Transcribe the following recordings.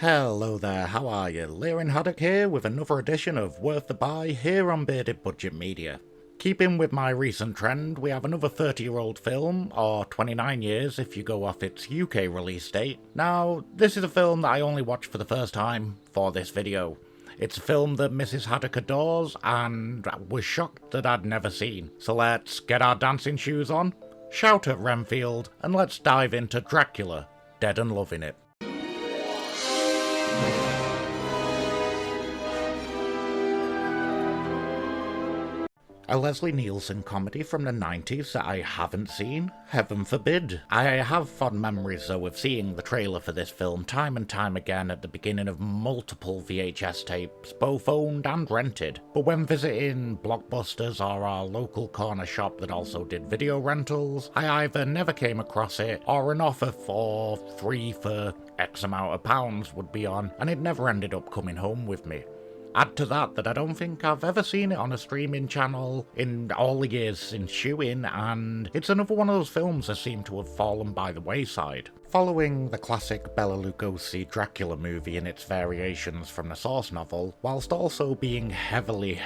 Hello there, how are you? Liren Haddock here with another edition of Worth the Buy here on Bearded Budget Media. Keeping with my recent trend, we have another 30-year-old film, or 29 years if you go off its UK release date. Now, this is a film that I only watched for the first time for this video. It's a film that Mrs. Haddock adores and was shocked that I'd never seen. So let's get our dancing shoes on, shout at Renfield, and let's dive into Dracula, Dead and Loving It. A Leslie Nielsen comedy from the 90s that I haven't seen? Heaven forbid. I have fond memories though of seeing the trailer for this film time and time again at the beginning of multiple VHS tapes, both owned and rented. But when visiting Blockbusters or our local corner shop that also did video rentals, I either never came across it or an offer for 3 for X amount of pounds would be on, and it never ended up coming home with me. Add to that I don't think I've ever seen it on a streaming channel in all the years since Shoeing, and it's another one of those films that seem to have fallen by the wayside. Following the classic Bela Lugosi Dracula movie and its variations from the source novel, whilst also being heavily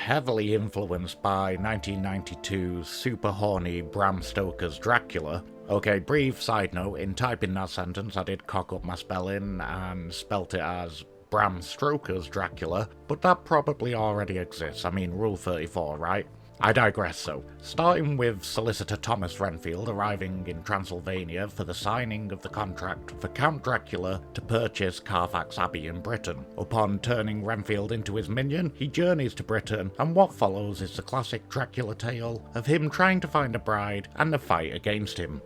influenced by 1992's super horny Bram Stokers Dracula. Okay, brief side note, in typing that sentence I did cock up my spelling and spelt it as Bram Stokers Dracula, but that probably already exists. I mean, Rule 34, right? I digress though. Starting with Solicitor Thomas Renfield arriving in Transylvania for the signing of the contract for Count Dracula to purchase Carfax Abbey in Britain. Upon turning Renfield into his minion, he journeys to Britain, and what follows is the classic Dracula tale of him trying to find a bride and the fight against him.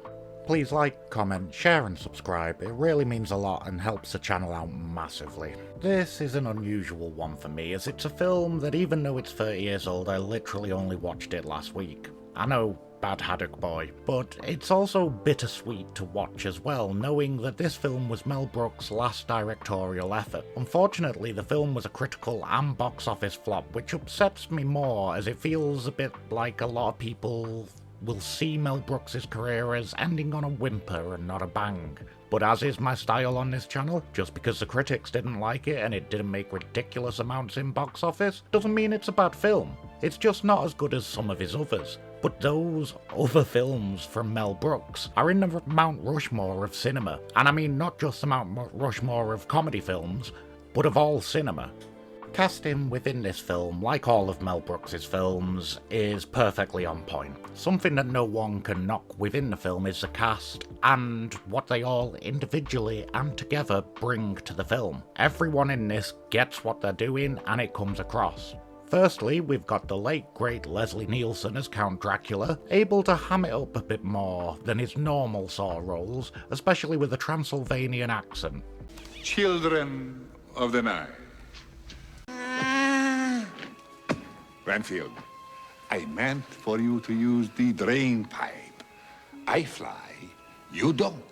Please like, comment, share and subscribe, it really means a lot and helps the channel out massively. This is an unusual one for me, as it's a film that even though it's 30 years old, I literally only watched it last week. I know, bad Haddock boy, but it's also bittersweet to watch as well, knowing that this film was Mel Brooks' last directorial effort. Unfortunately, the film was a critical and box office flop, which upsets me more as it feels a bit like a lot of people will see Mel Brooks' career as ending on a whimper and not a bang. But as is my style on this channel, just because the critics didn't like it and it didn't make ridiculous amounts in box office, doesn't mean it's a bad film. It's just not as good as some of his others. But those other films from Mel Brooks are in the Mount Rushmore of cinema. And I mean not just the Mount Rushmore of comedy films, but of all cinema. Casting within this film, like all of Mel Brooks' films, is perfectly on point. Something that no one can knock within the film is the cast and what they all individually and together bring to the film. Everyone in this gets what they're doing and it comes across. Firstly, we've got the late great Leslie Nielsen as Count Dracula, able to ham it up a bit more than his normal sort of roles, especially with a Transylvanian accent. Children of the night. Renfield, I meant for you to use the drain pipe. I fly, you don't.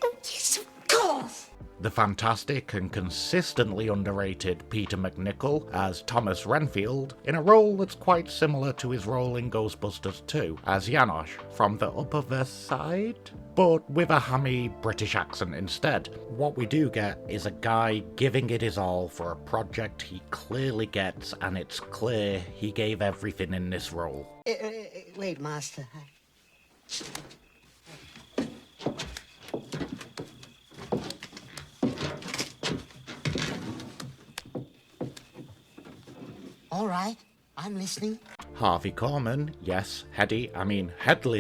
Oh, yes, of course. The fantastic and consistently underrated Peter MacNicol as Thomas Renfield, in a role that's quite similar to his role in Ghostbusters 2 as Janosch from the Upper West Side, but with a hammy British accent instead. What we do get is a guy giving it his all for a project he clearly gets, and it's clear he gave everything in this role. Wait, Master. All right, I'm listening. Harvey Korman, yes, Hedley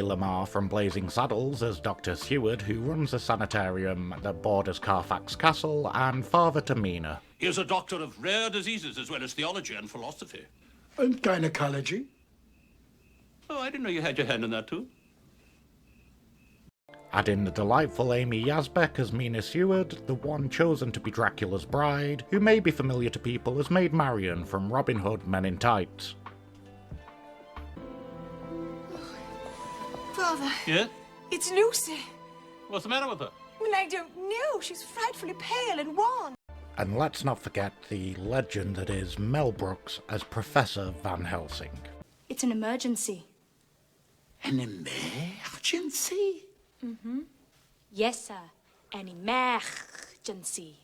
Lamar from Blazing Saddles as Dr. Seward, who runs a sanitarium that borders Carfax Castle, and Father to Mina. He is a doctor of rare diseases as well as theology and philosophy. And gynecology. Oh, I didn't know you had your hand in that too. Adding the delightful Amy Yazbek as Mina Seward, the one chosen to be Dracula's bride, who may be familiar to people as Maid Marian from Robin Hood Men in Tights. Father. Yeah? It's Lucy. What's the matter with her? Well, I don't know. She's frightfully pale and wan. And let's not forget the legend that is Mel Brooks as Professor Van Helsing. It's an emergency. An emergency? Yes, sir. An emergency.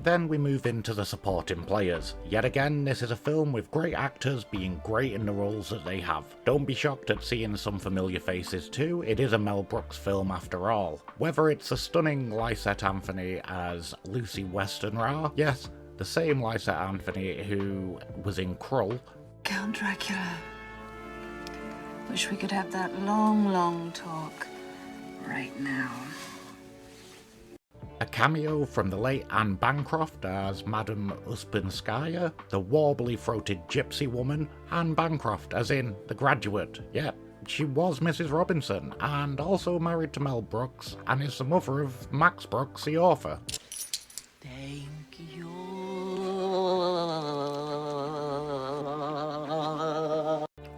Then we move into the supporting players. Yet again, this is a film with great actors being great in the roles that they have. Don't be shocked at seeing some familiar faces too, it is a Mel Brooks film after all. Whether it's the stunning Lysette Anthony as Lucy Westenra, yes, the same Lysette Anthony who was in Krull. Count Dracula. Wish we could have that long talk right now. A cameo from the late Anne Bancroft as Madame Uspensky, the warbly-throated gypsy woman, Anne Bancroft as in The Graduate. Yep, she was Mrs. Robinson, and also married to Mel Brooks, and is the mother of Max Brooks, the author. Thank you.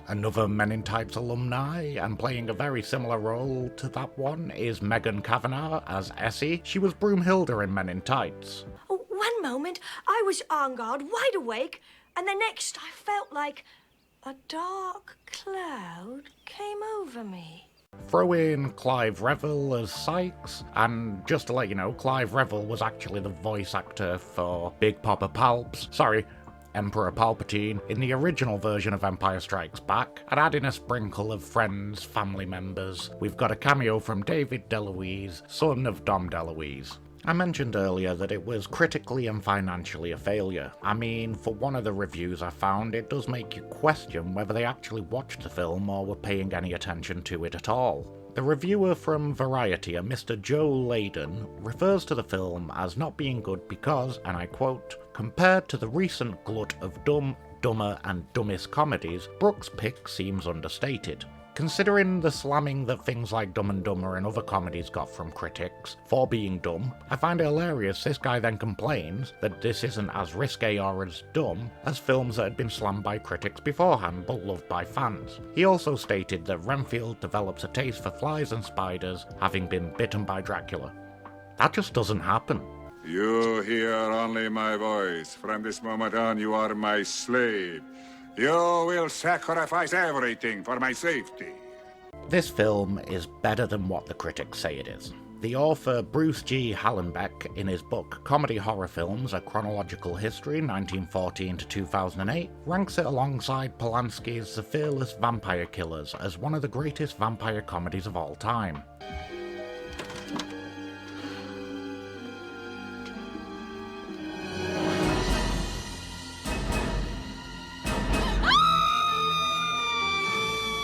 Another Men in Tights alumni, and playing a very similar role to that one, is Megan Cavanagh as Essie. She was Broomhilda in Men in Tights. Oh, one moment, I was on guard, wide awake, and the next I felt like a dark cloud came over me. Throw in Clive Revill as Sykes, and just to let you know, Clive Revill was actually the voice actor for Big Papa Emperor Palpatine in the original version of Empire Strikes Back, and add in a sprinkle of friends, family members. We've got a cameo from David DeLuise, son of Dom DeLuise. I mentioned earlier that it was critically and financially a failure. I mean, for one of the reviews I found, it does make you question whether they actually watched the film or were paying any attention to it at all. The reviewer from Variety, a Mr. Joe Layden, refers to the film as not being good because, and I quote, "Compared to the recent glut of dumb, dumber and dumbest comedies, Brooks' pick seems understated. Considering the slamming that things like Dumb and Dumber and other comedies got from critics for being dumb, I find it hilarious this guy then complains that this isn't as risque or as dumb as films that had been slammed by critics beforehand but loved by fans." He also stated that Renfield develops a taste for flies and spiders, having been bitten by Dracula. That just doesn't happen. You hear only my voice. From this moment on, you are my slave. You will sacrifice everything for my safety. This film is better than what the critics say it is. The author Bruce G. Hallenbeck, in his book Comedy Horror Films, A Chronological History, 1914 to 2008, ranks it alongside Polanski's The Fearless Vampire Killers as one of the greatest vampire comedies of all time.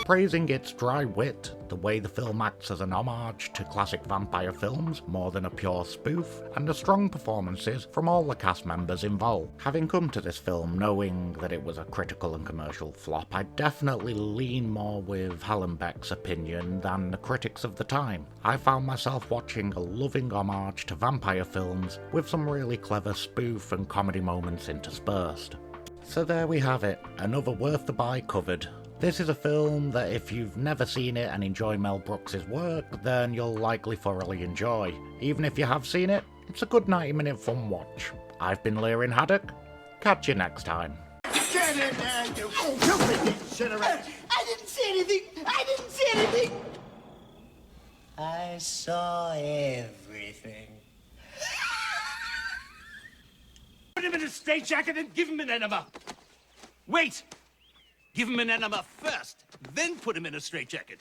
Praising its dry wit, the way the film acts as an homage to classic vampire films more than a pure spoof, and the strong performances from all the cast members involved. Having come to this film knowing that it was a critical and commercial flop, I definitely lean more with Hallenbeck's opinion than the critics of the time. I found myself watching a loving homage to vampire films with some really clever spoof and comedy moments interspersed. So there we have it, another worth the buy covered. This is a film that if you've never seen it and enjoy Mel Brooks' work, then you'll likely thoroughly enjoy. Even if you have seen it, it's a good 90-minute fun watch. I've been Lyrin Haddock. Catch you next time. Get in there, you filthy degenerate! I didn't see anything! I didn't see anything! I saw everything. Put him in a straitjacket and give him an enema. Wait! Give him an enema first, then put him in a straitjacket.